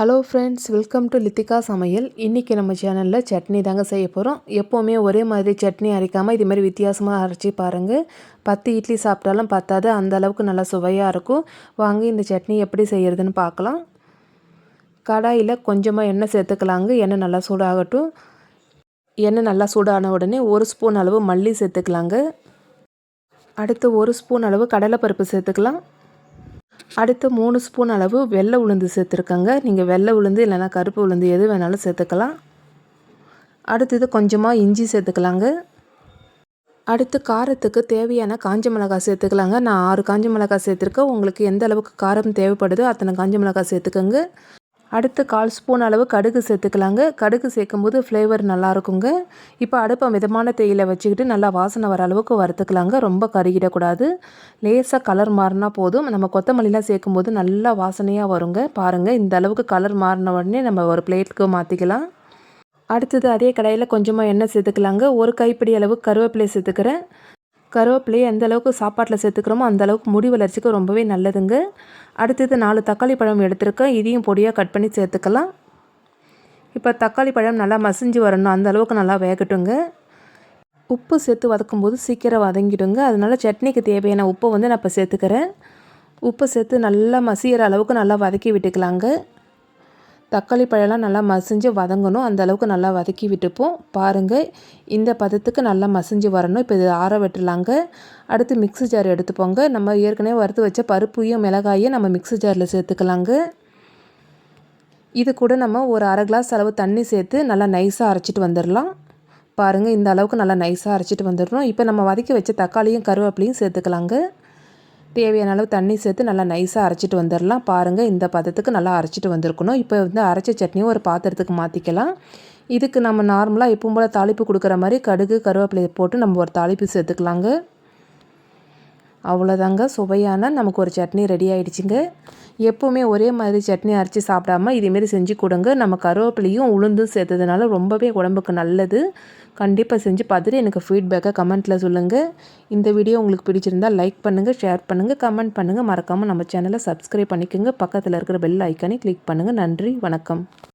Hello friends, welcome to Lithika சமையல். இன்றைக்கி நம்ம சேனலில் சட்னி தாங்க செய்ய போகிறோம். எப்போவுமே ஒரே மாதிரி சட்னி அரைக்காமல் இது மாதிரி வித்தியாசமாக அரைச்சி பாருங்கள். 10 இட்லி சாப்பிட்டாலும் பத்தாது, அந்த அளவுக்கு நல்லா சுவையாக இருக்கும். வாங்க இந்த சட்னி எப்படி செய்கிறதுன்னு பார்க்கலாம். கடாயில் கொஞ்சமாக எண்ணெய் சேர்த்துக்கலாங்க. எண்ணெய் நல்லா சூடாகட்டும். எண்ணெய் நல்லா சூடான உடனே 1 ஸ்பூன் அளவு மல்லி சேர்த்துக்கலாங்க. அடுத்து 1 ஸ்பூன் அளவு கடலைப்பருப்பு சேர்த்துக்கலாம். அடுத்து 3 ஸ்பூன் அளவு வெள்ளை உளுந்து சேர்த்துருக்கங்க. நீங்கள் வெள்ளை உளுந்து இல்லைனா கருப்பு உளுந்து எது வேணாலும் சேர்த்துக்கலாம். அடுத்தது கொஞ்சமாக இஞ்சி சேர்த்துக்கலாங்க. அடுத்து காரத்துக்கு தேவையான காஞ்ச மிளகாய் சேர்த்துக்கலாங்க. நான் 6 காஞ்ச மிளகாய் சேர்த்துருக்கேன். உங்களுக்கு எந்த அளவுக்கு காரம் தேவைப்படுதோ அத்தனை காஞ்ச மிளகாய் சேர்த்துக்கோங்க. அடுத்து 1/4 ஸ்பூன் அளவு கடுகு சேர்த்துக்கலாங்க. கடுகு சேர்க்கும்போது ஃப்ளேவர் நல்லாயிருக்குங்க. இப்போ அடுப்பை மிதமான தேயிலை வச்சுக்கிட்டு நல்லா வாசனை வர அளவுக்கு வறுத்துக்கலாங்க. ரொம்ப கருகிடக்கூடாது. லேசாக கலர் மாறினா போதும். நம்ம கொத்தமல்லிலாம் சேர்க்கும்போது நல்லா வாசனையாக வருங்க. பாருங்கள், இந்த அளவுக்கு கலர் மாறின உடனே நம்ம ஒரு பிளேட்டுக்கு மாற்றிக்கலாம். அடுத்தது அதே கடாயில் கொஞ்சமாக எண்ணெய் சேர்த்துக்கலாங்க. ஒரு கைப்பிடி அளவு கருவேப்பிலை சேர்த்துக்கிறேன். கருவேப்பிலையை எந்த அளவுக்கு சாப்பாட்டில் சேர்த்துக்கிறோமோ அந்த அளவுக்கு முடி வளர்ச்சிக்கு ரொம்பவே நல்லதுங்க. அடுத்தது 4 தக்காளி பழம் எடுத்துருக்கேன். இதையும் பொடியாக கட் பண்ணி சேர்த்துக்கலாம். இப்போ தக்காளி பழம் நல்லா மசிஞ்சு வரணும், அந்த அளவுக்கு நல்லா வேகட்டுங்க. உப்பு சேர்த்து வதக்கும்போது சீக்கிரம் வதங்கிடுங்க. அதனால சட்னிக்கு தேவையான உப்பை நான் இப்போ சேர்த்துக்கிறேன். உப்பு சேர்த்து நல்லா மசிகிற அளவுக்கு நல்லா வதக்கி விட்டுக்கலாங்க. தக்காளி பழம்லாம் நல்லா மசிஞ்சு வதங்கணும், அந்த அளவுக்கு நல்லா வதக்கி விட்டுப்போம். பாருங்கள், இந்த பதத்துக்கு நல்லா மசிஞ்சு வரணும். இப்போ இது ஆற விட்டுலாங்க. அடுத்து மிக்ஸி ஜார் எடுத்துப்போங்க. நம்ம ஏற்கனவே வறுத்து வச்ச பருப்பையும் மிளகாயும் நம்ம மிக்ஸி ஜாரில் சேர்த்துக்கலாங்க. இது கூட நம்ம ஒரு 1/2 கிளாஸ் அளவு தண்ணி சேர்த்து நல்லா நைஸாக அரைச்சிட்டு வந்துடலாம். பாருங்கள், இந்த அளவுக்கு நல்லா நைஸாக அரைச்சிட்டு வந்துடணும். இப்போ நம்ம வதக்கி வச்ச தக்காளியும் கருவேப்பிலையும் சேர்த்துக்கலாங்க. தேவையான அளவு தண்ணி சேர்த்து நல்லா நைஸாக அரைச்சிட்டு வந்துடலாம். பாருங்கள், இந்த பதத்துக்கு நல்லா அரைச்சிட்டு வந்திருக்கணும். இப்போ அரைச்ச சட்னியும் ஒரு பாத்திரத்துக்கு மாற்றிக்கலாம். இதுக்கு நம்ம நார்மலாக எப்பவும் போல் தாளிப்பு கொடுக்குற மாதிரி கடுகு கருவேப்பிலையை போட்டு நம்ம ஒரு தாளிப்பு சேர்த்துக்கலாங்க. அவ்வளோதாங்க, சுவையான நமக்கு ஒரு சட்னி ரெடி ஆகிடுச்சிங்க. எப்போவுமே ஒரே மாதிரி சட்னி அரைச்சி சாப்பிடாமல் இதேமாரி செஞ்சு கொடுங்க. நம்ம கருவேப்பிலையும் உளுந்தும் சேர்த்ததுனால ரொம்பவே உடம்புக்கு நல்லது. கண்டிப்பாக செஞ்சு பார்த்துட்டு எனக்கு ஃபீட்பேக்கை கமெண்ட்டில் சொல்லுங்கள். இந்த வீடியோ உங்களுக்கு பிடிச்சிருந்தால் லைக் பண்ணுங்கள், ஷேர் பண்ணுங்கள், கமெண்ட் பண்ணுங்கள். மறக்காமல் நம்ம சேனலை சப்ஸ்கிரைப் பண்ணிக்கோங்க. பக்கத்தில் இருக்கிற பெல் ஐக்கானை கிளிக் பண்ணுங்கள். நன்றி, வணக்கம்.